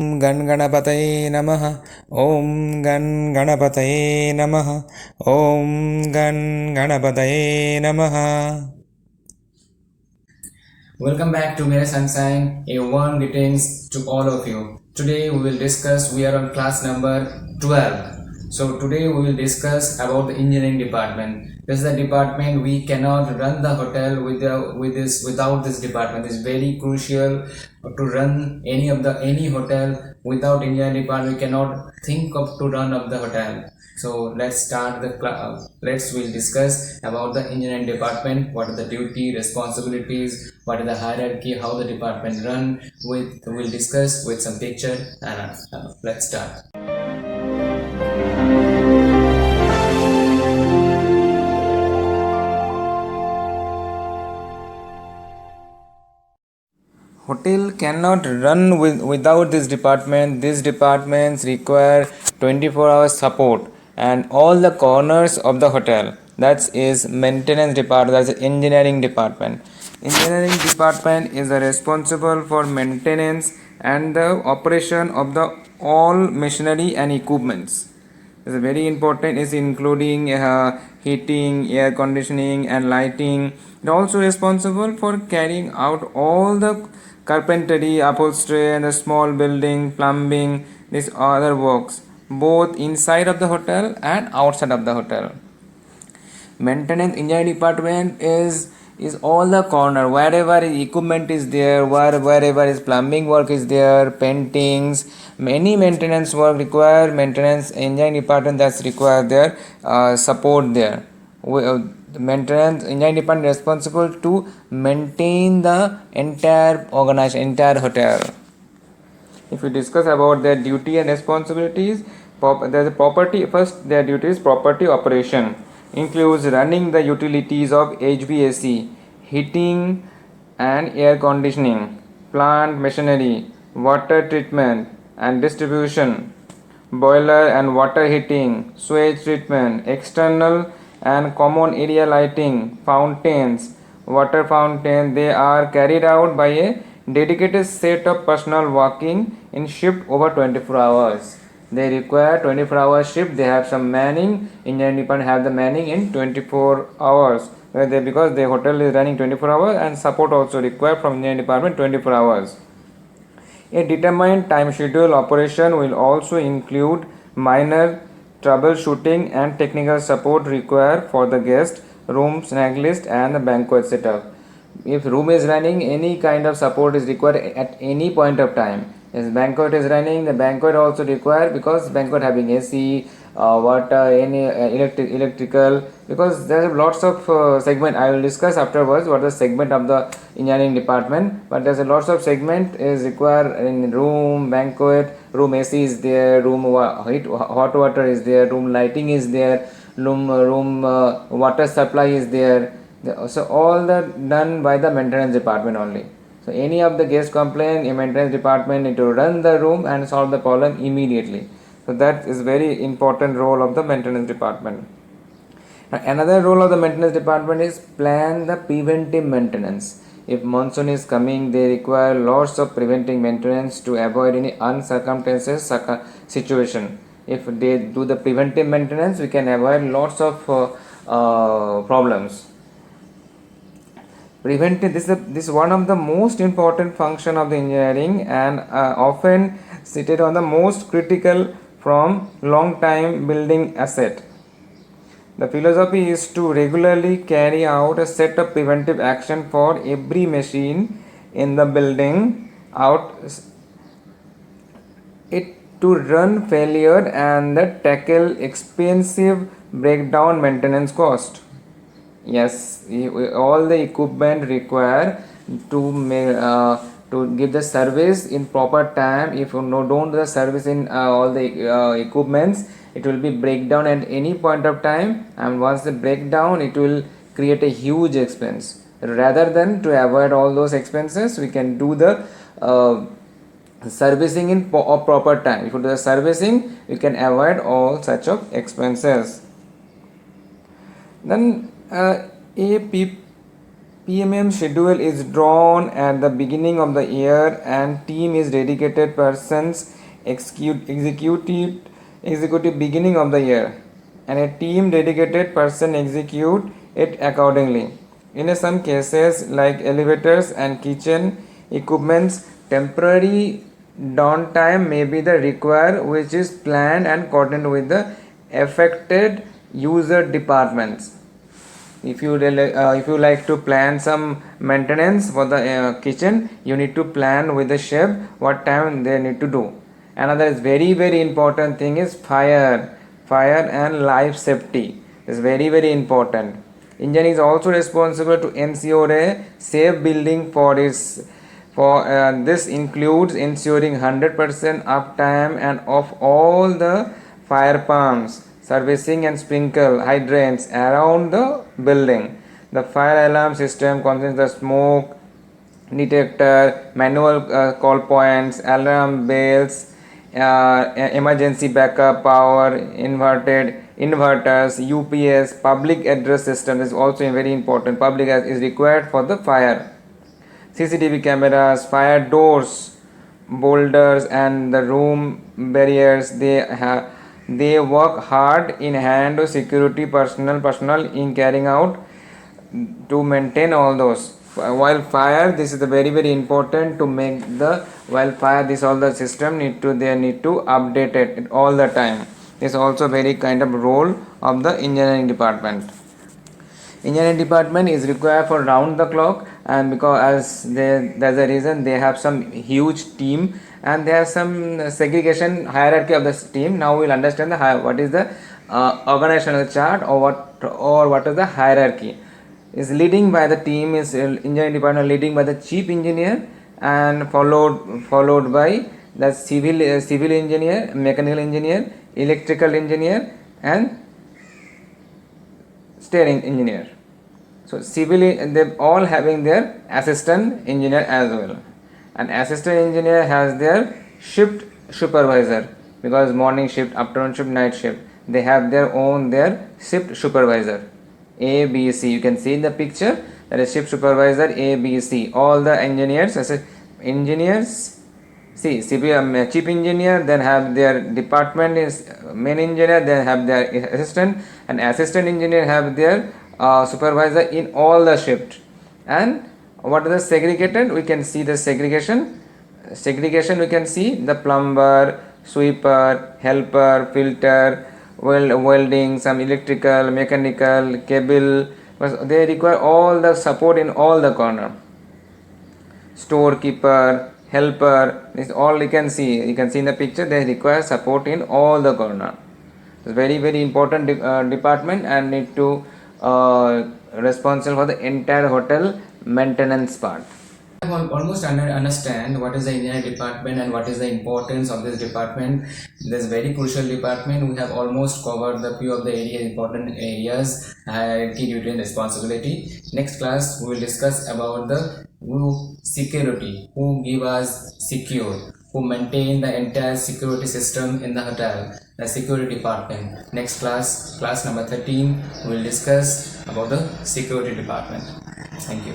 गण गणपतये नमः। ॐ गण गणपतये नमः। ॐ गण गणपतये नमः। Welcome back to Mere Sunshine. A warm greetings to all of you. Today we will discuss, we are on class number 12. So today we will discuss about the engineering department. This is the department we cannot run the hotel without this department. It's very crucial to run any hotel without engineering department. We cannot think of to run of the hotel. So let's start the class. We'll discuss about the engineering department. What are the duty, responsibilities, what is the hierarchy, how the department run. We'll discuss with some picture and let's start. Hotel cannot run without this department. These departments require 24 hours support and all the corners of the hotel. That is maintenance department, that's the engineering department. Engineering department is responsible for maintenance and the operation of the all machinery and equipments. It's very important, is including heating, air conditioning and lighting. They're also responsible for carrying out all the carpentry, upholstery and the small building, plumbing, these other works, both inside of the hotel and outside of the hotel. Maintenance engineering department is all the corner, wherever equipment is there, wherever is plumbing work is there, paintings, many maintenance work require maintenance engineering department, that's required there support there. The maintenance engineering department is responsible to maintain the entire organization, entire hotel. If we discuss about their duty and responsibilities, there's a property. First, their duty is property operation, includes running the utilities of HVAC, heating and air conditioning, plant machinery, water treatment and distribution, boiler and water heating, sewage treatment, external and common area lighting, fountains, water fountain. They are carried out by a dedicated set of personnel working in shift over 24 hours. They require 24 hours shift. They have some manning. Engineering department have the manning in 24 hours. Because the hotel is running 24 hours and support also required from engineering department 24 hours. A determined time schedule operation will also include minor troubleshooting and technical support required for the guest, room, snack list and the banquet setup. If room is running, any kind of support is required at any point of time. If banquet is running, the banquet also required, because banquet having AC, water, any electrical, because there are lots of segment. I will discuss afterwards what is the segment of the engineering department, but there's a lots of segment is required in room, banquet, room AC is there, room hot water is there, room lighting is there, room water supply is there. So all that done by the maintenance department only. So any of the guest complaint, a maintenance department need to run the room and solve the problem immediately. So that is very important role of the maintenance department. Now, another role of the maintenance department is plan the preventive maintenance. If monsoon is coming, they require lots of preventive maintenance to avoid any uncircumstances situation. If they do the preventive maintenance, we can avoid lots of problems. Preventive, this is one of the most important function of the engineering and often cited on the most critical from long time building asset. The philosophy is to regularly carry out a set of preventive action for every machine in the building out it to run failure and tackle expensive breakdown maintenance cost. Yes, all the equipment require to give the service in proper time. If you don't do the service in all the equipments, it will be breakdown at any point of time, and once the breakdown, it will create a huge expense. Rather than to avoid all those expenses, we can do the servicing in proper time. If you do the servicing, you can avoid all such of expenses. Then a PMM schedule is drawn at the beginning of the year, and team is dedicated persons executive beginning of the year, and a team dedicated person execute it accordingly. In some cases like elevators and kitchen equipments, temporary downtime may be the required, which is planned and coordinated with the affected user departments. If you like to plan some maintenance for the kitchen, you need to plan with the chef what time they need to do. Another is very important thing is fire and life safety. This is very important. Engineer is also responsible to ensure a safe building for this includes ensuring 100% uptime and of all the fire pumps, servicing and sprinkle hydrants around the building. The fire alarm system contains the smoke detector, manual call points, alarm bells, emergency backup power, inverters, UPS, public address system is also very important. Public address is required for the fire. CCTV cameras, fire doors, boulders, and the room barriers. They work hard in hand with security personnel in carrying out to maintain all those. While fire, this is the very important to make the while fire. This all the system need to update it all the time. This is also very kind of role of the engineering department. Engineering department is required for round the clock, and because there's a reason they have some huge team and they have some segregation hierarchy of this team. Now we'll understand what is the organizational chart or what is the hierarchy. Is leading by the team is engineering department leading by the chief engineer and followed by the civil engineer, mechanical engineer, electrical engineer, and steering engineer. So civil, they all having their assistant engineer as well. An assistant engineer has their shift supervisor, because morning shift, afternoon shift, night shift, they have their shift supervisor. A, B, C. You can see in the picture that is shift supervisor A, B, C. All the engineers, see, chief engineer, then have their department is main engineer, then have their assistant, and assistant engineer have their supervisor in all the shift. And what is the segregated? We can see the segregation. We can see the plumber, sweeper, helper, filter, welding, some electrical, mechanical, cable. They require all the support in all the corner. Storekeeper, helper, this all you can see in the picture. They require support in all the corner. It's very important department and need to responsible for the entire hotel maintenance part. I almost understand what is the engineering department and what is the importance of this department. This very crucial department. We have almost covered the few of the important areas, hierarchy, duty and responsibility. Next class we will discuss about the security, who give us secure, who maintain the entire security system in the hotel, the security department. Next class number 13, we will discuss about the security department. Thank you.